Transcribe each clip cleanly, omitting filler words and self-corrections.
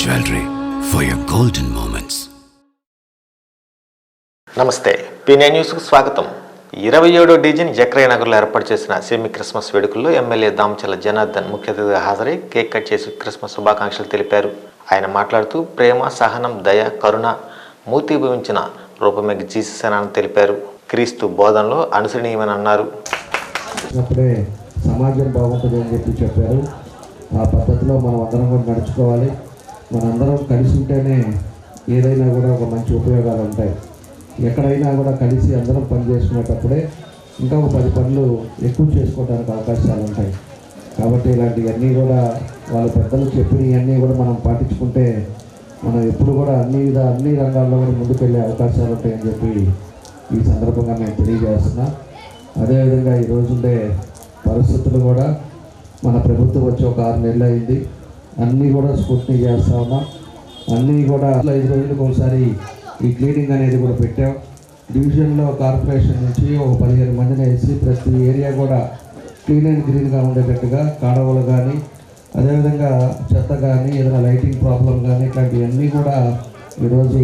Jewelry for your golden moments. నమస్తే, పీనై న్యూస్కు స్వాగతం. 27వ డివిజన్ జక్రయ్య నగర్లో ఏర్పాటు చేసిన సెమీ క్రిస్మస్ వేడుకల్లో ఎమ్మెల్యే దామచల జనార్దన్ ముఖ్య అతిథిగా హాజరై కేక్ కట్ చేసి క్రిస్మస్ శుభాకాంక్షలు తెలిపారు. ఆయన మాట్లాడుతూ ప్రేమ, సహనం, దయ, కరుణ మూర్తిభవించిన రూపమే జీసస్ అని తెలిపారు. క్రీస్తు బోధనలో అనుసరణీయమని అన్నారు. సమాజం బాగుంటుంది అని చెప్పారు. ఆ పద్ధతిలో మనం అందరం కూడా నడుచుకోవాలి. మనందరం కలిసి ఉంటేనే ఏదైనా కూడా ఒక మంచి ఉపయోగాలు ఉంటాయి. ఎక్కడైనా కూడా కలిసి అందరం పని చేసుకునేటప్పుడే ఇంకా ఒక 10 పనులు ఎక్కువ చేసుకోవడానికి అవకాశాలు ఉంటాయి. కాబట్టి ఇలాంటివన్నీ కూడా వాళ్ళ పెద్దలు చెప్పినవన్నీ కూడా మనం పాటించుకుంటే మనం ఎప్పుడు కూడా అన్ని రంగాల్లో కూడా ముందుకెళ్ళే అవకాశాలు ఉంటాయని చెప్పి ఈ సందర్భంగా నేను తెలియజేస్తున్నా. అదేవిధంగా ఈరోజుండే పరిస్థితులు కూడా మన ప్రభుత్వం వచ్చి ఒక 6 నెలలు అయింది. అన్నీ కూడా స్కూటీ చేస్తూ ఉన్నాం. అన్నీ కూడా 5 రోజులకు ఒకసారి ఈ క్లీనింగ్ అనేది కూడా పెట్టాం. డివిజన్లో కార్పొరేషన్ నుంచి ఒక 15 మందిని వేసి ప్రతి ఏరియా కూడా క్లీన్ అండ్ గ్రీన్గా ఉండేటట్టుగా కాడవలు కానీ, అదేవిధంగా చెత్త కానీ, ఏదైనా లైటింగ్ ప్రాబ్లం కానీ ఇట్లాంటివన్నీ కూడా ఈరోజు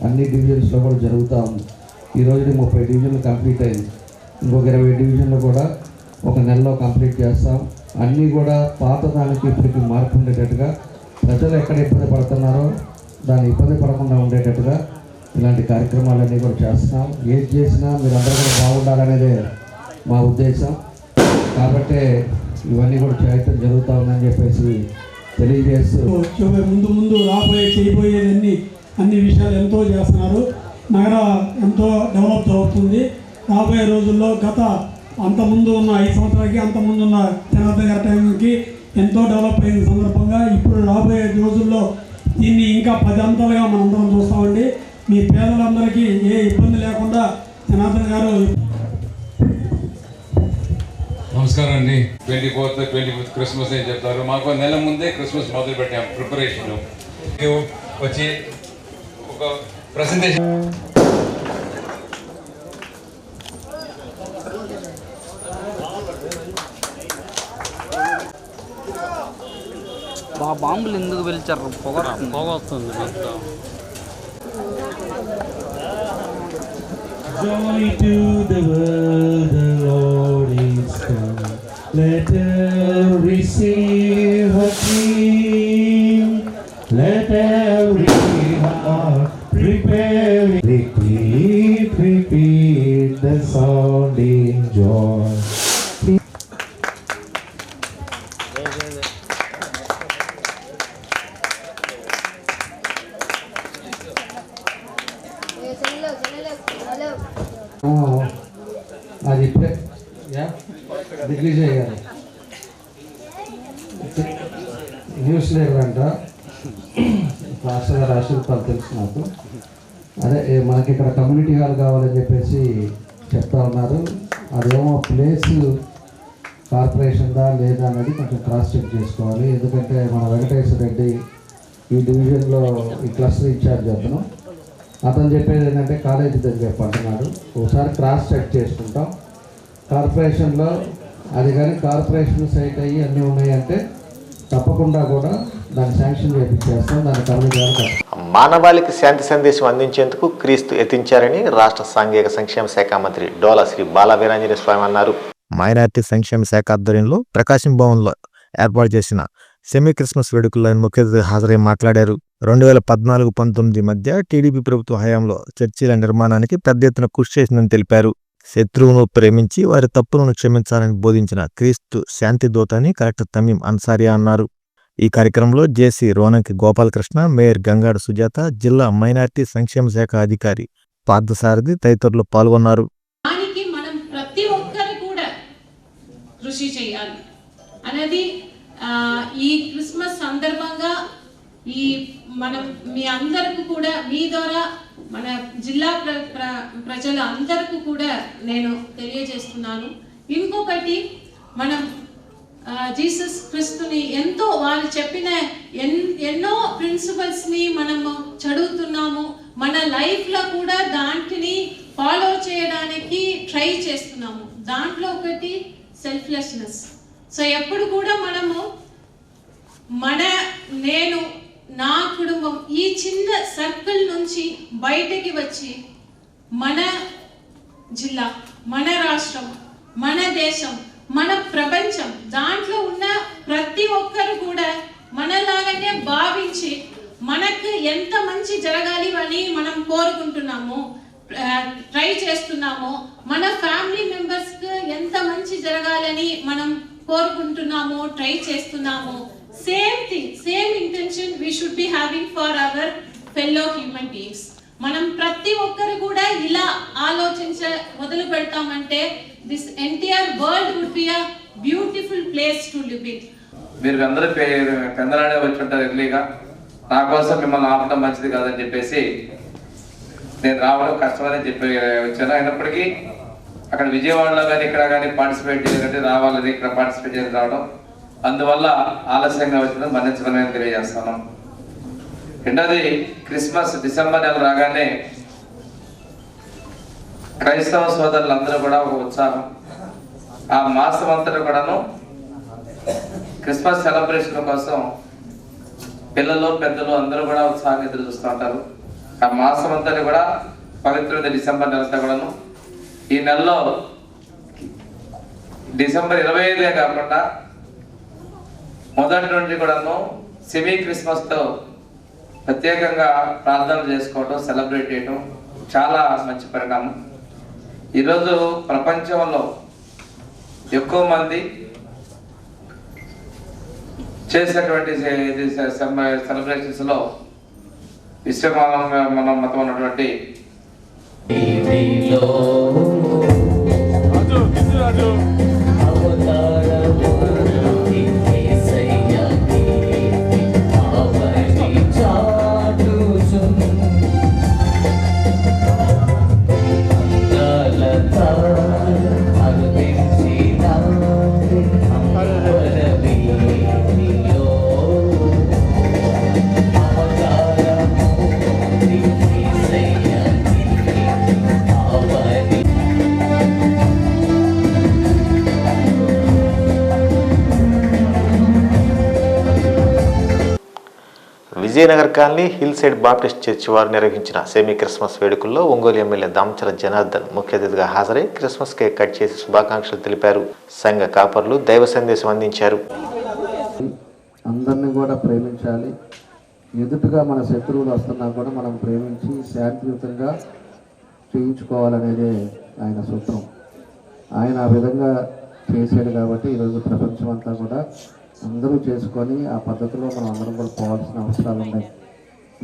అన్ని డివిజన్స్లో కూడా జరుగుతూ ఉంది. ఈరోజు 30 డివిజన్లు కంప్లీట్ అయింది. ఇంకొక 20 డివిజన్లు కూడా ఒక నెలలో కంప్లీట్ చేస్తాం. అన్నీ కూడా పాత దానికి ఇప్పటికి మార్పు ఉండేటట్టుగా, ప్రజలు ఎక్కడ ఇబ్బంది పడుతున్నారో దాన్ని ఇబ్బంది పడకుండా ఉండేటట్టుగా ఇలాంటి కార్యక్రమాలన్నీ కూడా చేస్తున్నాం. ఏది చేసినా మీరందరూ కూడా బాగుండాలనేదే మా ఉద్దేశం. కాబట్టి ఇవన్నీ కూడా చేయటం జరుగుతూ ఉందని చెప్పేసి తెలియజేస్తూ ముందు చేయబోయేది అన్ని విషయాలు ఎంతో చేస్తున్నారు. నగరం ఎంతో డెవలప్ అవుతుంది. రాబోయే రోజుల్లో అంతకుముందు ఉన్న 5 సంవత్సరాలకి అంతకుముందు ఉన్న జనార్దన్ గారి టైంకి ఎంతో డెవలప్ అయిన సందర్భంగా ఇప్పుడు రాబోయే రోజుల్లో దీన్ని ఇంకా 10 అంతలుగా మనందరం చూస్తామండి. మీ పేదలందరికీ ఏ ఇబ్బంది లేకుండా జనార్దన్ గారు. నమస్కారం అండి. 24th క్రిస్మస్ అని చెప్తారు. మాకు నెల ముందే క్రిస్మస్ మొదలు పెట్టాం ప్రిపరేషన్. వచ్చి ఒక ప్రెజెంటేషన్ బాంబులు ఎందుకు పిలిచారు? పొగ వస్తుంది మొత్తం. Joy to the world, the Lord is come. Let every receive a King. Let every heart prepare. Repeat the sound in joy. అది ఇప్పుడే దిగ్విజయ్ గారు న్యూస్ లేదంట. రాష్ట్రంగా రాష్ట్రాలు తెలుసు నాకు. అదే మనకి ఇక్కడ కమ్యూనిటీ హాల్ కావాలని చెప్పేసి చెప్తా ఉన్నారు. అదేమో ప్లేస్ కార్పొరేషన్దా లేదా అనేది కొంచెం క్రాస్ చెక్ చేసుకోవాలి. ఎందుకంటే మన వెంకటేశ్వర రెడ్డి ఈ డివిజన్లో ఈ క్లస్టర్ ఇన్ఛార్జ్ అతను చెప్పేది ఏంటంటే కాలేజీ దగ్గర అంటున్నాడు. ఒకసారి క్రాస్ చెక్ చేసుకుంటాం. కార్పొరేషన్లో అది కానీ కార్పొరేషన్ సైట్ అయ్యి అన్నీ ఉన్నాయంటే తప్పకుండా కూడా దాన్ని శాంక్షన్ చేయించేస్తాం. దాని కమిటీ మానవాళికి శాంతి సందేశం అందించేందుకు క్రీస్తు యతించారని రాష్ట్ర సాంఘిక సంక్షేమ శాఖ మంత్రి డోలా శ్రీ బాలా వీరాంజనేయ స్వామి అన్నారు. మైనార్టీ సంక్షేమ శాఖ ఆధ్వర్యంలో ప్రకాశం భవన్లో ఏర్పాటు చేసిన సెమీ క్రిస్మస్ వేడుకల్లో ముఖ్య అతిథిగా హాజరై మాట్లాడారు. 2014-19 మధ్య టీడీపీ ప్రభుత్వ హయాంలో చర్చిల నిర్మాణానికి పెద్ద ఎత్తున కృషి చేసిందని తెలిపారు. శత్రువును ప్రేమించి వారి తప్పులను క్షమించాలని బోధించిన క్రీస్తు శాంతి దూత అని కలెక్టర్ తమీం అన్సారియా అన్నారు. ఈ కార్యక్రమంలో జేసీ రోనంకి గోపాలకృష్ణ, మేయర్ గంగాడ సుజాత, జిల్లా మైనార్టీ సంక్షేమ శాఖ అధికారి పార్థసారథి తదితరులు పాల్గొన్నారు. కృషి చేయాలి అనేది ఈ క్రిస్మస్ సందర్భంగా మీ అందరికీ కూడా మీ ద్వారా మన జిల్లా ప్రజల అందరికీ కూడా నేను తెలియజేస్తున్నాను. ఇంకొకటి మనం జీసస్ క్రీస్తుని ఎంతో వాళ్ళు చెప్పిన ఎన్నో ప్రిన్సిపల్స్ని మనము చదువుతున్నాము. మన లైఫ్లో కూడా దాంట్ని ఫాలో చేయడానికి ట్రై చేస్తున్నాము. దాంట్లో ఒకటి సెల్ఫ్లెస్నెస్. సో ఎప్పుడు కూడా మనము నేను నా కుటుంబం ఈ చిన్న సర్కిల్ నుంచి బయటకి వచ్చి మన జిల్లా, మన రాష్ట్రం, మన దేశం, మన ప్రపంచం దాంట్లో ఉన్న ప్రతి ఒక్కరు కూడా మనలాగానే భావించి మనకు ఎంత మంచి జరగాలి అని మనం కోరుకుంటున్నామో, ట్రై చేస్తున్నామో, మన ఫ్యామిలీ మెంబర్స్కి ఎంత మంచి జరగాలని మనం కోరుకుంటున్నామో, ట్రై చేస్తున్నామో, same thing, same intention we should be having for our fellow human beings. మనం ప్రతి ఒక్కరు కూడా ఇలా ఆలోచించ మొదలు పెడతామంటే this entire world would be a beautiful place to live in. మీరు అందరూ పెందలాడే వచ్చి ఉంటారు ఎర్లీగా. నా కోసం మిమ్మల్ని ఆపడం మంచిది కాదని చెప్పేసి నేను రావడం కష్టమని చెప్పి వచ్చాను. అయినప్పటికీ అక్కడ విజయవాడలో కానీ ఇక్కడ కానీ పార్టిసిపేట్ చేయాలంటే రావాలని ఇక్కడ పార్టిసిపేట్ చేసి రావడం, అందువల్ల ఆలస్యంగా వచ్చిన మన్నించమని తెలియజేస్తున్నాం. రెండోది, క్రిస్మస్ డిసెంబర్ నెల రాగానే క్రైస్తవ సోదరులందరూ కూడా ఒక ఉత్సాహం, ఆ మాసం అంతటా కూడాను క్రిస్మస్ సెలబ్రేషన్ కోసం పిల్లలు పెద్దలు అందరూ కూడా ఉత్సాహంగా ఎదురు చూస్తూ ఉంటారు. ఆ మాసం అంతా కూడా పవిత్రమైన డిసెంబర్ నెలంతా కూడాను, ఈ నెలలో డిసెంబర్ 25 కాకుండా మొదటి నుండి కూడాను సెమీ క్రిస్మస్తో ప్రత్యేకంగా ప్రార్థనలు చేసుకోవడం, సెలబ్రేట్ చేయడం చాలా మంచి పరిణామం. ఈరోజు ప్రపంచంలో ఎక్కువ మంది చేసేటువంటి సెలబ్రేషన్స్ లో విశ్వమాన మతం ఉన్నటువంటి Vijayanagar colony hill side Baptist church వారు నిర్వహించిన సెమీ క్రిస్మస్ వేడుకల్లో ఒంగోలు ఎమ్మెల్యే దామచల జనార్దన్ ముఖ్య అతిథిగా హాజరై క్రిస్మస్ కేక్ కట్ చేసి శుభాకాంక్షలు తెలిపారు. సంఘ కాపర్లు దైవ సందేశం అందించారు. అందరినీ కూడా ప్రేమించాలి. ఎదుటిగా మన శత్రువులు వస్తున్నా కూడా మనం ప్రేమించి శాంతియుతంగా చేయించుకోవాలనేదే ఆయన సూత్రం. ఆయన ఆ విధంగా చేశాడు కాబట్టి ఈరోజు ప్రపంచం అంతా కూడా అందరూ చేసుకొని ఆ పద్ధతిలో మనం అందరం కూడా పోవాల్సిన అవసరాలు ఉన్నాయి.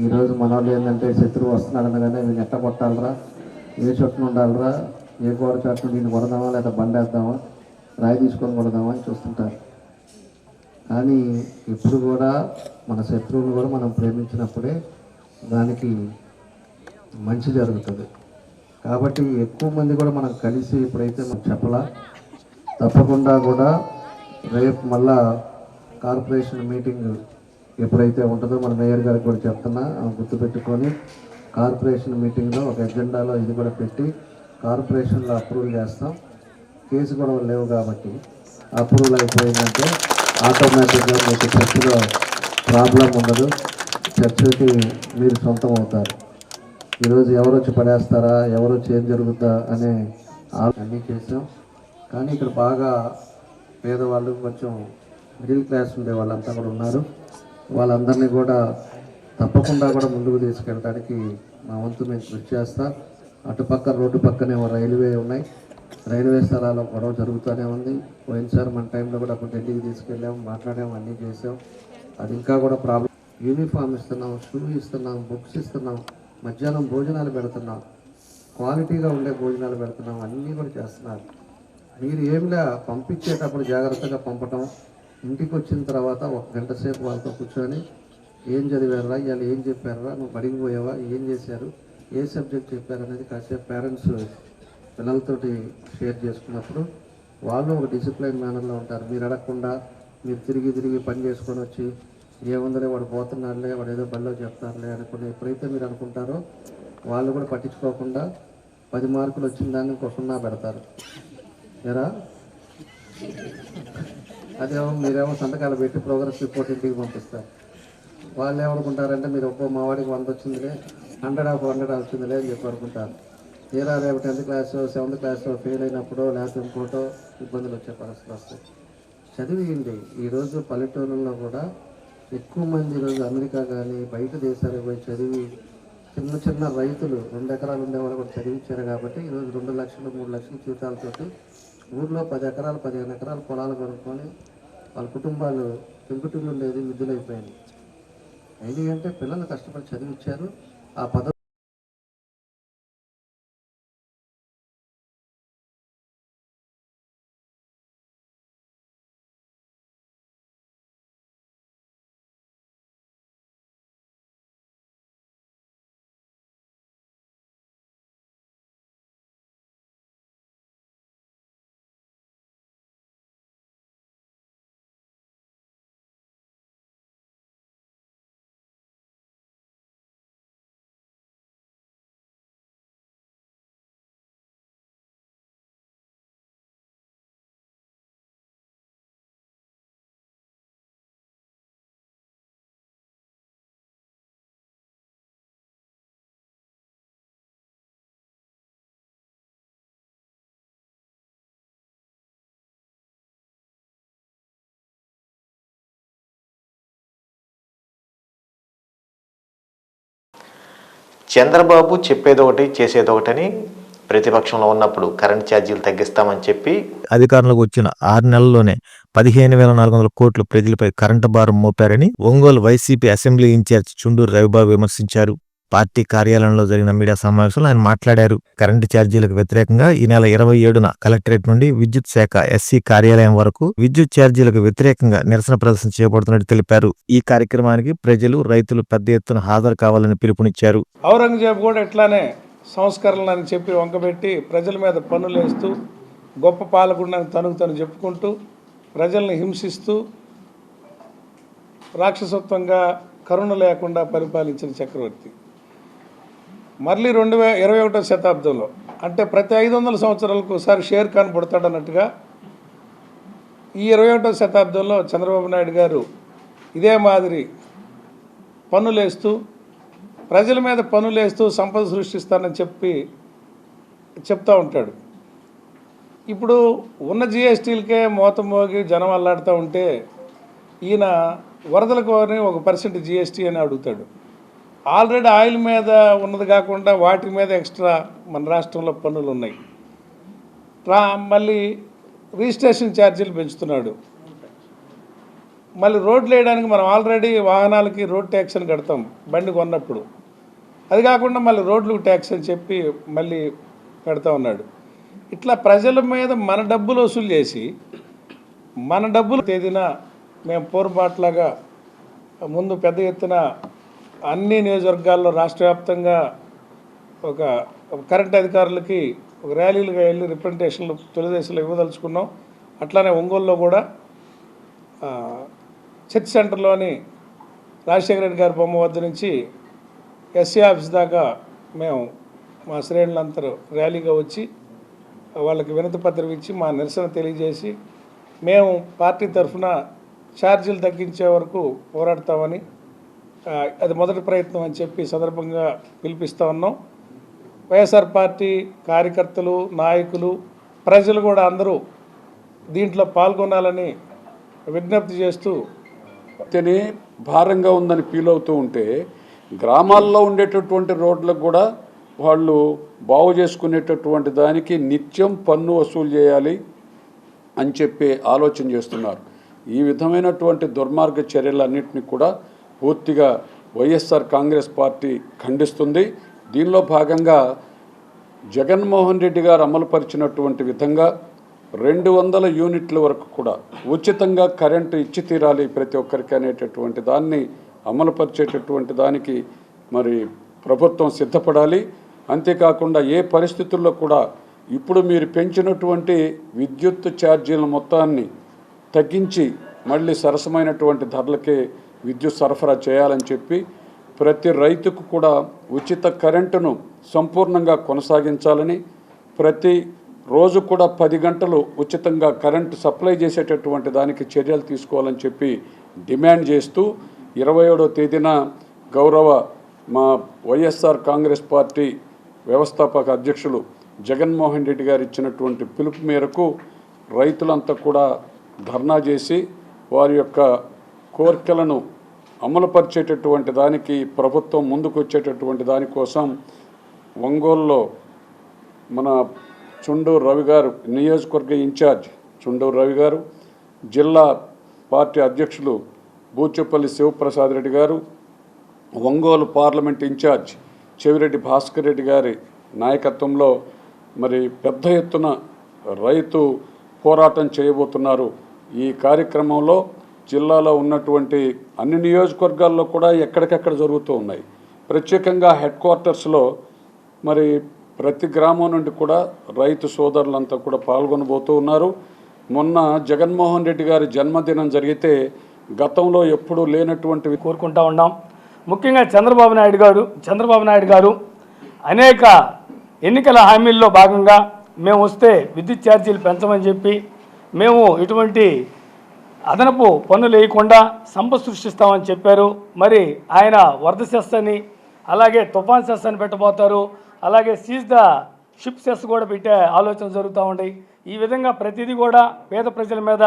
ఈరోజు మన వాళ్ళు ఏంటంటే శత్రువు వస్తున్నాడు అనగానే నేను ఎట్ట కొట్టాలరా, ఏ చోటును ఉండాలరా, ఏ గోడ చాటును నేను కొడదామా లేదా బండేద్దామా, రాయి తీసుకొని కొడదామా అని చూస్తుంటారు. కానీ ఇప్పుడు కూడా మన శత్రువుని కూడా మనం ప్రేమించినప్పుడే దానికి మంచి జరుగుతుంది. కాబట్టి ఎక్కువ మంది కూడా మనం కలిసి ఇప్పుడైతే మనం చెప్పలా, తప్పకుండా కూడా రేపు మళ్ళా కార్పొరేషన్ మీటింగ్ ఎప్పుడైతే ఉంటుందో మన మేయర్ గారికి కూడా చెప్తున్నా, గుర్తుపెట్టుకొని కార్పొరేషన్ మీటింగ్లో ఒక ఎజెండాలో ఇది కూడా పెట్టి కార్పొరేషన్లో అప్రూవల్ చేస్తాం. కేసు కూడా లేవు కాబట్టి అప్రూవల్ అయిపోయిందంటే ఆటోమేటిక్గా మీకు చర్చిలో ప్రాబ్లం ఉండదు, చర్చికి మీరు సొంతం అవుతారు. ఈరోజు ఎవరు వచ్చి పడేస్తారా, ఎవరు వచ్చి ఏం జరుగుతుందా అనే అన్నీ చేసాం. కానీ ఇక్కడ బాగా పేదవాళ్ళు, కొంచెం మిడిల్ క్లాస్ ఉండే వాళ్ళంతా కూడా ఉన్నారు. వాళ్ళందరినీ కూడా తప్పకుండా కూడా ముందుకు తీసుకెళ్ళడానికి మా వంతు మేము కృషి చేస్తాం. అటుపక్క రోడ్డు పక్కనే రైల్వే ఉన్నాయి, రైల్వే స్థలాల్లో గొడవ జరుగుతూనే ఉంది. పోయినసారి మన టైంలో కూడా అప్పుడు ఢిల్లీకి తీసుకెళ్ళాం, మాట్లాడాము, అన్నీ చేసాం. అది ఇంకా కూడా ప్రాబ్లం. యూనిఫామ్ ఇస్తున్నాం, షూ ఇస్తున్నాం, బుక్స్ ఇస్తున్నాం, మధ్యాహ్నం భోజనాలు పెడుతున్నాం, క్వాలిటీగా ఉండే భోజనాలు పెడుతున్నాం, అన్నీ కూడా చేస్తున్నారు. మీరు ఏమిలా పంపించేటప్పుడు జాగ్రత్తగా పంపటం, ఇంటికి వచ్చిన తర్వాత 1 గంట సేపు వాళ్ళతో కూర్చొని ఏం చదివారా, ఇవాళ ఏం చెప్పారా, నువ్వు బడికి పోయావా, ఏం చేశారు, ఏ సబ్జెక్ట్ చెప్పారు అనేది కాసేపు పేరెంట్స్ పిల్లలతోటి షేర్ చేసుకున్నప్పుడు వాళ్ళు ఒక డిసిప్లైన్ మేనర్లో ఉంటారు. మీరు అడగకుండా మీరు తిరిగి పని చేసుకొని వచ్చి ఏముందలే వాడు పోతున్నాడులే, వాడు ఏదో బడిలో చెప్తారులే అనుకుని ఎప్పుడైతే మీరు అనుకుంటారో వాళ్ళు కూడా పట్టించుకోకుండా 10 మార్కులు వచ్చిన దాన్ని ఇంకో 0 పెడతారు. ఎరా అదేమో మీరేమో సంతకాలు పెట్టి ప్రోగ్రెస్ రిపోర్ట్ ఇంటికి పంపిస్తారు. వాళ్ళు ఏమనుకుంటారంటే మీరు ఒక్కో మా వాడికి 100 వచ్చిందిలే 100 వచ్చిందిలే అని చెప్పి అనుకుంటారు. తీరా రేపు 10th class 7th class fail అయినప్పుడు లేకపోతే ఇంకోటో ఇబ్బందులు వచ్చే పరిస్థితులు వస్తాయి. చదివింది ఈరోజు పల్లెటూరుల్లో కూడా ఎక్కువ మంది ఈరోజు అమెరికా కానీ బయట దేశాలకు పోయి చదివి చిన్న రైతులు 2 ఎకరాలు ఉండేవాళ్ళు కూడా చదివించారు కాబట్టి ఈరోజు 2 లక్షలు 3 లక్షల జీతాలతోటి ఊర్లో 10 ఎకరాలు 15 ఎకరాలు పొలాలు కొనుక్కొని వాళ్ళ కుటుంబాలు పెంకుటిల్లు ఉండేది మిద్దులైపోయింది. ఎందుకంటే పిల్లలు కష్టపడి చదివించారు. ఆ పదవి చంద్రబాబు చెప్పేదొకటి చేసేదొకటని ప్రతిపక్షంలో ఉన్నప్పుడు కరెంట్ ఛార్జీలు తగ్గిస్తామని చెప్పి అధికారంలోకి వచ్చిన 6 నెలల్లోనే 15,400 కోట్లు ప్రజలపై కరెంటు భారం మోపారని ఒంగోలు వైసీపీ అసెంబ్లీ ఇన్ఛార్జ్ చుండూరు రవిబాబు విమర్శించారు. పార్టీ కార్యాలయంలో జరిగిన మీడియా సమావేశంలో ఆయన మాట్లాడారు. కరెంటు ఛార్జీలకు వ్యతిరేకంగా ఈ నెల 27న కలెక్టరేట్ నుండి విద్యుత్ శాఖ ఎస్సీ కార్యాలయం వరకు విద్యుత్ ఛార్జీలకు వ్యతిరేకంగా నిరసన ప్రదర్శన చేపడుతున్నట్టు తెలిపారు. ఈ కార్యక్రమానికి ప్రజలు, రైతులు పెద్ద ఎత్తున హాజరు కావాలని పిలుపునిచ్చారు. ఔరంగజేబు కూడా ఇట్లానే సంస్కరణలని చెప్పి వంకబెట్టి ప్రజల మీద పన్నులు వేస్తూ గొప్ప పాలకుడిని తను చెప్పుకుంటూ ప్రజల్ని హింసిస్తూ రాక్షసత్వంగా కరుణ లేకుండా పరిపాలించిన చక్రవర్తి. మళ్ళీ 21వ శతాబ్దంలో అంటే ప్రతి 500 సంవత్సరాలకు ఒకసారి షేర్ ఖాన్ పుడతాడన్నట్టుగా ఈ 21వ శతాబ్దంలో చంద్రబాబు నాయుడు గారు ఇదే మాదిరి పన్నులేస్తూ ప్రజల మీద పన్నులేస్తూ సంపద సృష్టిస్తానని చెప్తూ ఉంటాడు. ఇప్పుడు ఉన్న జిఎస్టీలకే మోతం మోగి జనం అల్లాడుతూ ఉంటే ఈయన వరదలకు ఒక % జిఎస్టీ అని అడుగుతాడు. ఆల్రెడీ ఆయిల్ మీద ఉన్నది కాకుండా వాటి మీద ఎక్స్ట్రా మన రాష్ట్రంలో పన్నులు ఉన్నాయి. మళ్ళీ రిజిస్ట్రేషన్ ఛార్జీలు పెంచుతున్నాడు. మళ్ళీ రోడ్లు వేయడానికి మనం ఆల్రెడీ వాహనాలకి రోడ్ ట్యాక్స్ అని కడతాం బండి కొన్నప్పుడు. అది కాకుండా మళ్ళీ రోడ్లకు ట్యాక్స్ అని చెప్పి మళ్ళీ కడతా ఉన్నాడు. ఇట్లా ప్రజల మీద మన డబ్బులు వసూలు చేసి మన డబ్బులు తేదీన మేము పోరుబాట్లాగా ముందు పెద్ద ఎత్తున అన్ని నియోజకవర్గాల్లో రాష్ట్ర వ్యాప్తంగా ఒక కరెంట్ అధికారులకి ఒక ర్యాలీలుగా వెళ్ళి రిప్రజెంటేషన్లు తెలుగుదేశంలో ఇవ్వదలుచుకున్నాం. అట్లానే ఒంగోలులో కూడా చర్చ్ సెంటర్లోని రాజశేఖర రెడ్డి గారి బొమ్మ వద్ద నుంచి ఎస్సీ ఆఫీస్ దాకా మేము మా శ్రేణులందరూ ర్యాలీగా వచ్చి వాళ్ళకి వినతి పత్రం ఇచ్చి మా నిరసన తెలియజేసి మేము పార్టీ తరఫున ఛార్జీలు తగ్గించే వరకు పోరాడతామని అది మొదటి ప్రయత్నం అని చెప్పి సందర్భంగా పిలిపిస్తూ ఉన్నాం. వైఎస్ఆర్ పార్టీ కార్యకర్తలు, నాయకులు, ప్రజలు కూడా అందరూ దీంట్లో పాల్గొనాలని విజ్ఞప్తి చేస్తూ భారంగా ఉందని ఫీల్ అవుతూ ఉంటే గ్రామాల్లో ఉండేటటువంటి రోడ్లకు కూడా వాళ్ళు బాగు చేసుకునేటటువంటి దానికి నిత్యం పన్ను వసూలు చేయాలి అని చెప్పి ఆలోచన చేస్తున్నారు. ఈ విధమైనటువంటి దుర్మార్గ చర్యలన్నింటినీ కూడా పూర్తిగా వైఎస్ఆర్ కాంగ్రెస్ పార్టీ ఖండిస్తుంది. దీనిలో భాగంగా జగన్మోహన్ రెడ్డి గారు అమలుపరిచినటువంటి విధంగా 200 యూనిట్ల వరకు కూడా ఉచితంగా కరెంటు ఇచ్చి తీరాలి ప్రతి ఒక్కరికి అనేటటువంటి దాన్ని అమలుపరిచేటటువంటి దానికి మరి ప్రభుత్వం సిద్ధపడాలి. అంతేకాకుండా ఏ పరిస్థితుల్లో కూడా ఇప్పుడు మీరు పెంచినటువంటి విద్యుత్ ఛార్జీల మొత్తాన్ని తగ్గించి మళ్ళీ సరసమైనటువంటి ధరలకే విద్యుత్ సరఫరా చేయాలని చెప్పి ప్రతి రైతుకు కూడా ఉచిత కరెంటును సంపూర్ణంగా కొనసాగించాలని, ప్రతి రోజు కూడా 10 గంటలు ఉచితంగా కరెంటు సప్లై చేసేటటువంటి దానికి చర్యలు తీసుకోవాలని చెప్పి డిమాండ్ చేస్తూ 27వ తేదీన గౌరవ మా వైఎస్ఆర్ కాంగ్రెస్ పార్టీ వ్యవస్థాపక అధ్యక్షులు జగన్మోహన్ రెడ్డి గారు ఇచ్చినటువంటి పిలుపు మేరకు రైతులంతా కూడా ధర్నా చేసి వారి యొక్క కోరికలను అమలుపరిచేటటువంటి దానికి ప్రభుత్వం ముందుకు వచ్చేటటువంటి దానికోసం ఒంగోలులో మన చుండూరు రవి గారు, నియోజకవర్గ ఇన్ఛార్జ్ చుండూరు రవి గారు, జిల్లా పార్టీ అధ్యక్షులు బూచేపల్లి శివప్రసాద్ రెడ్డి గారు, ఒంగోలు పార్లమెంట్ ఇన్ఛార్జ్ చెవిరెడ్డి భాస్కర్ రెడ్డి గారి నాయకత్వంలో మరి పెద్ద ఎత్తున రైతు పోరాటం చేయబోతున్నారు. ఈ కార్యక్రమంలో జిల్లాలో ఉన్నటువంటి అన్ని నియోజకవర్గాల్లో కూడా ఎక్కడికెక్కడ జరుగుతూ ఉన్నాయి. ప్రత్యేకంగా హెడ్ క్వార్టర్స్లో మరి ప్రతి గ్రామం నుండి కూడా రైతు సోదరులంతా కూడా పాల్గొనబోతూ ఉన్నారు. మొన్న జగన్మోహన్ రెడ్డి గారి జన్మదినం జరిగితే గతంలో ఎప్పుడూ లేనటువంటివి కోరుకుంటా ఉన్నాం. ముఖ్యంగా చంద్రబాబు నాయుడు గారు అనేక ఎన్నికల హామీల్లో భాగంగా మేము వస్తే విద్యుత్ ఛార్జీలు పెంచమని చెప్పి మేము ఇటువంటి అదనపు పన్నులు వేయకుండా సంపద సృష్టిస్తామని చెప్పారు. మరి ఆయన వరద సెస్ అని అలాగే తుఫాన్ సెస్ అని పెట్టబోతారు. అలాగే సీజ్ ద షిప్ సెస్ కూడా పెట్టే ఆలోచన జరుగుతూ ఉన్నాయి. ఈ విధంగా ప్రతిదీ కూడా పేద ప్రజల మీద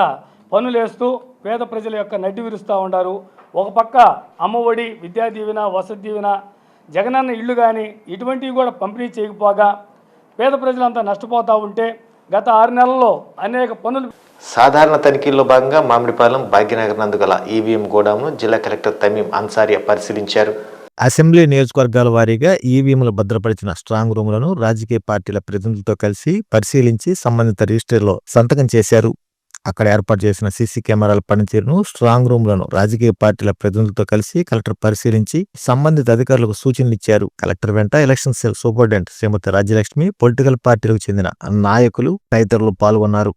పన్నులు వేస్తూ పేద ప్రజల యొక్క నడ్డి విరుస్తూ ఉన్నారు. ఒక పక్క అమ్మఒడి, విద్యా దీవెన, వసతి దీవెన, జగనన్న ఇళ్ళు కానీ ఇటువంటివి కూడా పంపిణీ చేయకపోగా పేద ప్రజలంతా నష్టపోతూ ఉంటే గత 6 నెలల్లో అనేక పనులు. సాధారణ తనిఖీల్లో భాగంగా మామిడిపాలెం భాగ్యనగర్ నందు గల ఈవీఎం గోడాంను జిల్లా కలెక్టర్ తమీం అన్సారియా పరిశీలించారు. అసెంబ్లీ నియోజకవర్గాల వారీగా ఈవీఎంలు భద్రపరిచిన స్ట్రాంగ్ రూములను రాజకీయ పార్టీల ప్రతినిధులతో కలిసి పరిశీలించి సంబంధిత రిజిస్టర్లో సంతకం చేశారు. అక్కడ ఏర్పాటు చేసిన సీసీ కెమెరాల పనితీరును, స్ట్రాంగ్ రూమ్లను రాజకీయ పార్టీల ప్రతినిధులతో కలిసి కలెక్టర్ పరిశీలించి సంబంధిత అధికారులకు సూచనలు ఇచ్చారు. కలెక్టర్ వెంట ఎలక్షన్ సెల్ సూపరింటెండెంట్ శ్రీమతి రాజ్యలక్ష్మి, పొలిటికల్ పార్టీలకు చెందిన నాయకులు తదితరులు పాల్గొన్నారు.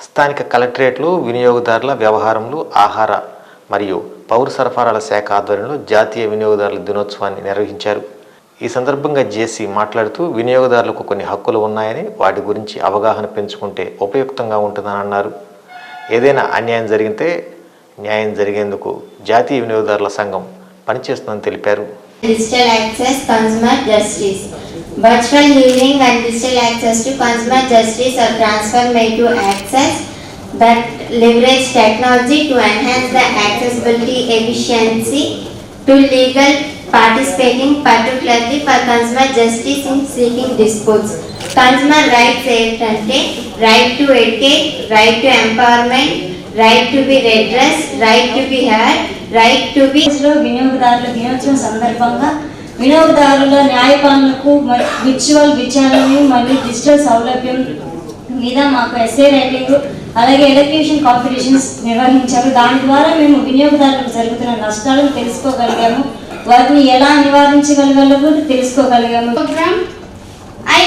స్థానిక కలెక్టరేట్లు, వినియోగదారుల వ్యవహారములు, ఆహార మరియు పౌర సరఫరాల శాఖ ఆధ్వర్యంలో జాతీయ వినియోగదారుల దినోత్సవాన్ని నిర్వహించారు. ఈ సందర్భంగా జేసీ మాట్లాడుతూ వినియోగదారులకు కొన్ని హక్కులు ఉన్నాయని, వాటి గురించి అవగాహన పెంచుకుంటే ఉపయుక్తంగా ఉంటుందని అన్నారు. ఏదైనా అన్యాయం జరిగితే న్యాయం జరిగేందుకు జాతీయ వినియోగదారుల సంఘం పనిచేస్తుందని తెలిపారు. Digital access, consumer justice. Virtual hearing and digital access to consumer justice or transfer made to access that leverage technology to enhance the accessibility efficiency to legal participating, particularly for consumer justice in seeking disputes. Consumer rights ఏంటంటే right to educate, right to empowerment, right to be redressed, right to be heard, right to be. వినియోగదారుల దినోత్సవం సందర్భంగా వినియోగదారుల న్యాయపాలనకు virtual విచారణని మరియు digital సౌలభ్యం మీద మాకు SA writing అలాగే ఎలక్ట్యూషన్ కాంపిటీషన్స్ నిర్వహించారు. దాని ద్వారా మేము వినియోగదారులకు జరుగుతున్న నష్టాలను తెలుసుకోగలిగాము, వాటిని ఎలా నివారించగలగాలో తెలుసుకోగలిగాము. I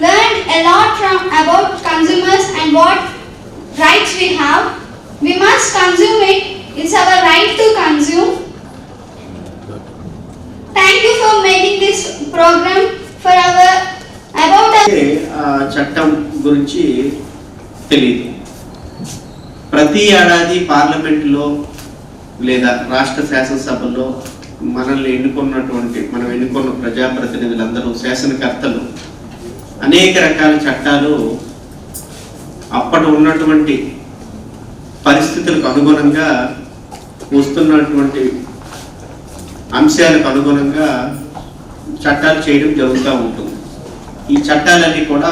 learned a lot about consumers and what rights we have. We must consume it. It's our right to consume. Thank you for making this program for our about చట్టం గురించి తెలియదు. ప్రతి ఏడాది పార్లమెంట్లో లేదా రాష్ట్ర శాసనసభలో మనల్ని మనం ఎన్నుకున్న ప్రజాప్రతినిధులందరూ, శాసనకర్తలు అనేక రకాల చట్టాలు అప్పటి ఉన్నటువంటి పరిస్థితులకు అనుగుణంగా వస్తున్నటువంటి అంశాలకు అనుగుణంగా చట్టాలు చేయడం జరుగుతూ ఉంటుంది. ఈ చట్టాలన్నీ కూడా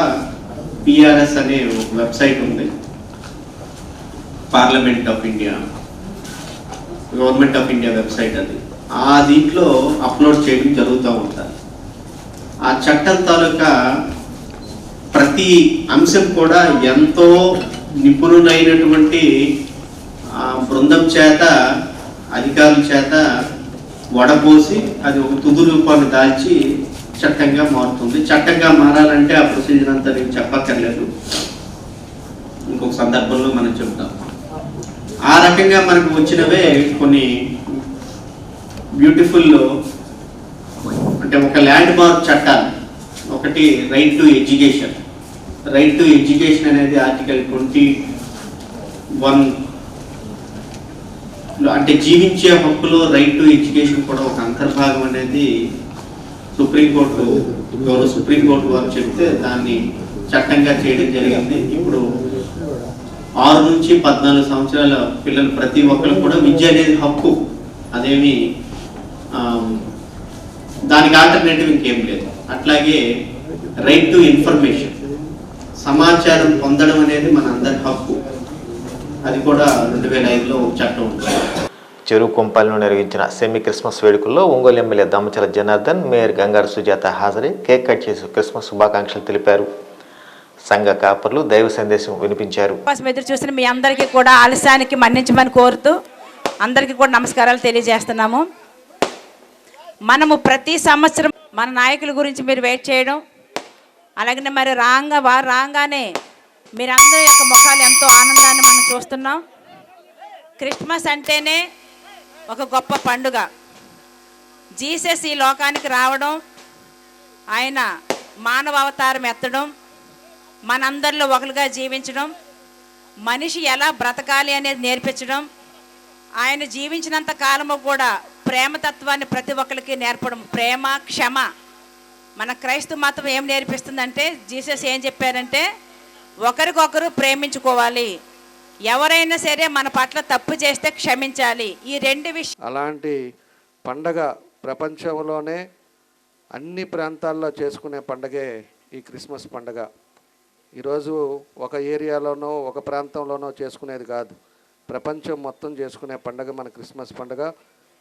PRS అనే ఒక వెబ్సైట్ ఉంది, parliament of India, government of India website. అది దీంట్లో అప్లోడ్ చేయడం జరుగుతూ ఉంటుంది. ఆ చట్టం తాలూకా ప్రతి అంశం కూడా ఎంతో నిపుణులైనటువంటి బృందం చేత, అధికారుల చేత వడపోసి అది ఒక తుది రూపాన్ని దాల్చి చట్టంగా మారుతుంది. చట్టంగా మారాలంటే ఆ ప్రొసీజర్ అంతా నేను చెప్పక్కర్లేదు, ఇంకొక సందర్భంలో మనం చెప్తాం. ఆ రకంగా మనకు వచ్చినవే కొన్ని బ్యూటిఫుల్, అంటే ఒక ల్యాండ్ మార్క్ చట్టాలు. ఒకటి right to education. Right to education అనేది ఆర్టికల్ 21, అంటే జీవించే హక్కులో రైట్ టు ఎడ్యుకేషన్ కూడా ఒక అంతర్భాగం అనేది సుప్రీంకోర్టు వారు చెప్తే దాన్ని చట్టంగా చేయడం జరిగింది. ఇప్పుడు 6 నుంచి 14 సంవత్సరాల పిల్లలు ప్రతి ఒక్కరు కూడా విద్య అనేది హక్కు. అదేమి దానికి ఆల్టర్నేటివ్ ఇంకేం లేదు. అట్లాగే రైట్ టు ఇన్ఫర్మేషన్, సమాచారం పొందడం అనేది మన అందరి హక్కు. అది కూడా 2005లో ఒక చట్టం ఉంటుంది. చెరువు కొంపల్లో నిర్వహించిన సెమీ క్రిస్మస్ వేడుకల్లో ఒంగోలు ఎమ్మెల్యే దమ్మచల జనార్దన్, మేయర్ గంగారు సుజాత హాజరై కేక్ కట్ చేసి క్రిస్మస్ శుభాకాంక్షలు తెలిపారు. సంఘ కాపర్లు దైవ సందేశం వినిపించారు. ఎదురు చూసిన మీ అందరికీ కూడా ఆలస్యానికి మన్నించమని కోరుతూ అందరికీ కూడా నమస్కారాలు తెలియజేస్తున్నాము. మనము ప్రతి సంవత్సరం మన నాయకుల గురించి మీరు వెయిట్ చేయడం, అలాగే మరి వారు రాగానే మీరందరి యొక్క ముఖాలు ఎంతో ఆనందాన్ని మనం చూస్తున్నాం. క్రిస్మస్ అంటేనే ఒక గొప్ప పండుగ. జీసస్ ఈ లోకానికి రావడం, ఆయన మానవ అవతారం ఎత్తడం, మనందరిలో ఒకరుగా జీవించడం, మనిషి ఎలా బ్రతకాలి అనేది నేర్పించడం, ఆయన జీవించినంత కాలము కూడా ప్రేమతత్వాన్ని ప్రతి ఒక్కరికి నేర్పడం, ప్రేమ, క్షమ. మన క్రైస్తవ మతం ఏం నేర్పిస్తుందంటే, జీసస్ ఏం చెప్పారంటే ఒకరికొకరు ప్రేమించుకోవాలి, ఎవరైనా సరే మన పట్ల తప్పు చేస్తే క్షమించాలి. ఈ 2 విషయాలు. అలాంటి పండగ ప్రపంచంలోనే అన్ని ప్రాంతాల్లో చేసుకునే పండగే ఈ క్రిస్మస్ పండగ. ఈరోజు ఒక ఏరియాలోనో ఒక ప్రాంతంలోనో చేసుకునేది కాదు, ప్రపంచం మొత్తం చేసుకునే పండగ మన క్రిస్మస్ పండగ.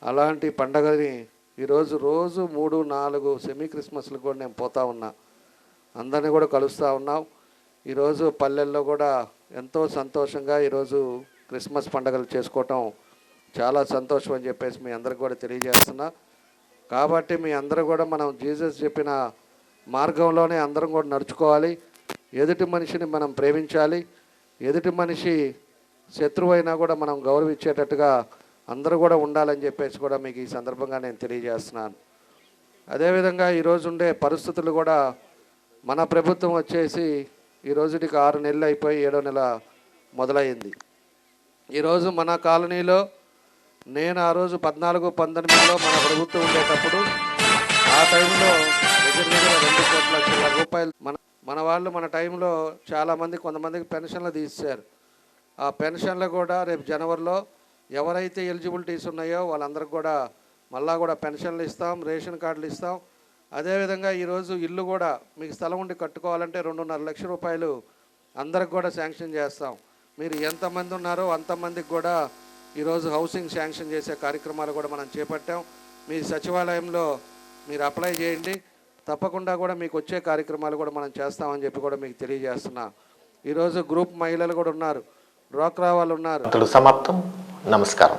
అలాంటి పండగని ఈరోజు రోజు 3-4 సెమీ క్రిస్మస్లు కూడా నేను పోతా ఉన్నా, అందరినీ కూడా కలుస్తూ ఉన్నాం. ఈరోజు పల్లెల్లో కూడా ఎంతో సంతోషంగా ఈరోజు క్రిస్మస్ పండుగలు చేసుకోవటం చాలా సంతోషం అని చెప్పేసి మీ అందరికి కూడా తెలియజేస్తున్నా. కాబట్టి మీ అందరూ కూడా మనం జీసస్ చెప్పిన మార్గంలోనే అందరం కూడా నడుచుకోవాలి. ఎదుటి మనిషిని మనం ప్రేమించాలి. ఎదుటి మనిషి శత్రువు అయినా కూడా మనం గౌరవించేటట్టుగా అందరూ కూడా ఉండాలని చెప్పేసి కూడా మీకు ఈ సందర్భంగా నేను తెలియజేస్తున్నాను. అదేవిధంగా ఈరోజు ఉండే పరిస్థితులు కూడా, మన ప్రభుత్వం వచ్చేసి ఈ రోజుకి 6 నెలలు అయిపోయి 7వ నెల మొదలైంది. ఈరోజు మన కాలనీలో నేను ఆ రోజు 14-19లో మన ప్రభుత్వం ఉండేటప్పుడు ఆ టైంలో దగ్గర 2 కోట్ల రూపాయలు మన వాళ్ళు మన టైంలో చాలామంది, కొంతమందికి పెన్షన్లు తీశారు. ఆ పెన్షన్లు కూడా రేపు జనవరిలో ఎవరైతే ఎలిజిబిలిటీస్ ఉన్నాయో వాళ్ళందరికీ కూడా మళ్ళా కూడా పెన్షన్లు ఇస్తాం, రేషన్ కార్డులు ఇస్తాం. అదేవిధంగా ఈరోజు ఇల్లు కూడా మీకు స్థలం ఉండి కట్టుకోవాలంటే 2.5 లక్షల రూపాయలు అందరికి కూడా శాంక్షన్ చేస్తాం. మీరు ఎంతమంది ఉన్నారో అంతమందికి కూడా ఈరోజు హౌసింగ్ శాంక్షన్ చేసే కార్యక్రమాలు కూడా మనం చేపట్టాం. మీ సచివాలయంలో మీరు అప్లై చేయండి, తప్పకుండా కూడా మీకు వచ్చే కార్యక్రమాలు కూడా మనం చేస్తామని చెప్పి కూడా మీకు తెలియజేస్తున్నా. ఈరోజు గ్రూప్ మహిళలు కూడా ఉన్నారు, డ్వాక్రా వాళ్ళు ఉన్నారు. సమాప్తం. నమస్కారం.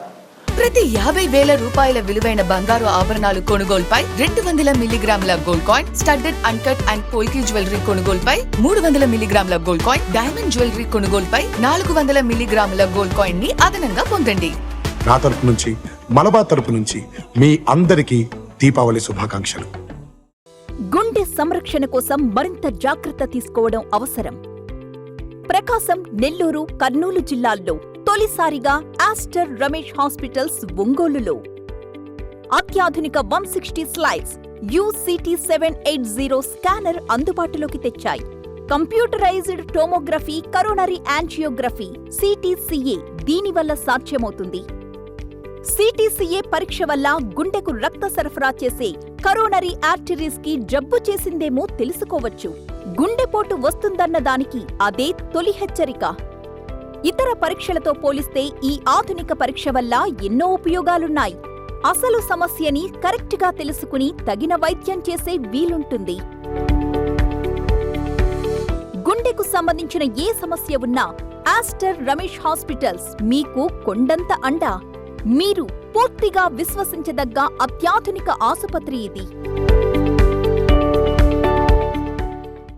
ప్రతి 50,000 రూపాయల విలువైన బంగారు ఆభరణాలు కొనుగోలుపై 200 మిల్లీగ్రాముల gold coin, studded uncut and polki jewellery కొనుగోలుపై 300 మిల్లీగ్రాముల గోల్డ్ కాయిన్, డైమండ్ జ్యువెలరీ కొనుగోలుపై 400 మిల్లీగ్రాముల గోల్డ్ కాయిన్ ని అదనంగా పొందండి. నా తరపు నుంచి, మలబార్ తరపు నుంచి మీ అందరికీ దీపావళి శుభాకాంక్షలు. గుండె సంరక్షణ కోసం మరింత జాగ్రత్త తీసుకోవడం అవసరం. ప్రకాశం, నెల్లూరు, కర్నూలు జిల్లాల్లో తొలిసారిగా ఆస్టర్ రమేష్ హాస్పిటల్స్ ఒంగోలులో అత్యాధునిక 160 స్లైడ్స్ UCT 780 స్కానర్ అందుబాటులోకి తెచ్చాయి. Computerised tomography, coronary angiography, CTCA దీనివల్ల సాధ్యమవుతుంది. CTCA పరీక్ష వల్ల గుండెకు రక్త సరఫరా చేసే కరోనరీ ఆర్టరీస్ కి జబ్బు చేసిందేమో తెలుసుకోవచ్చు. గుండెపోటు వస్తుందన్న దానికి అదే తొలి హెచ్చరిక. ఇతర పరీక్షలతో పోలిస్తే ఈ ఆధునిక పరీక్ష వల్ల ఎన్నో ఉపయోగాలున్నాయి. అసలు సమస్యని కరెక్ట్గా తెలుసుకుని తగిన వైద్యం చేసే వీలుంటుంది. గుండెకు సంబంధించిన ఏ సమస్య ఉన్నా ఆస్టర్ రమేష్ హాస్పిటల్స్ మీకు కొండంత అండ. మీరు పూర్తిగా విశ్వసించదగ్గ అత్యాధునిక ఆసుపత్రి ఇది.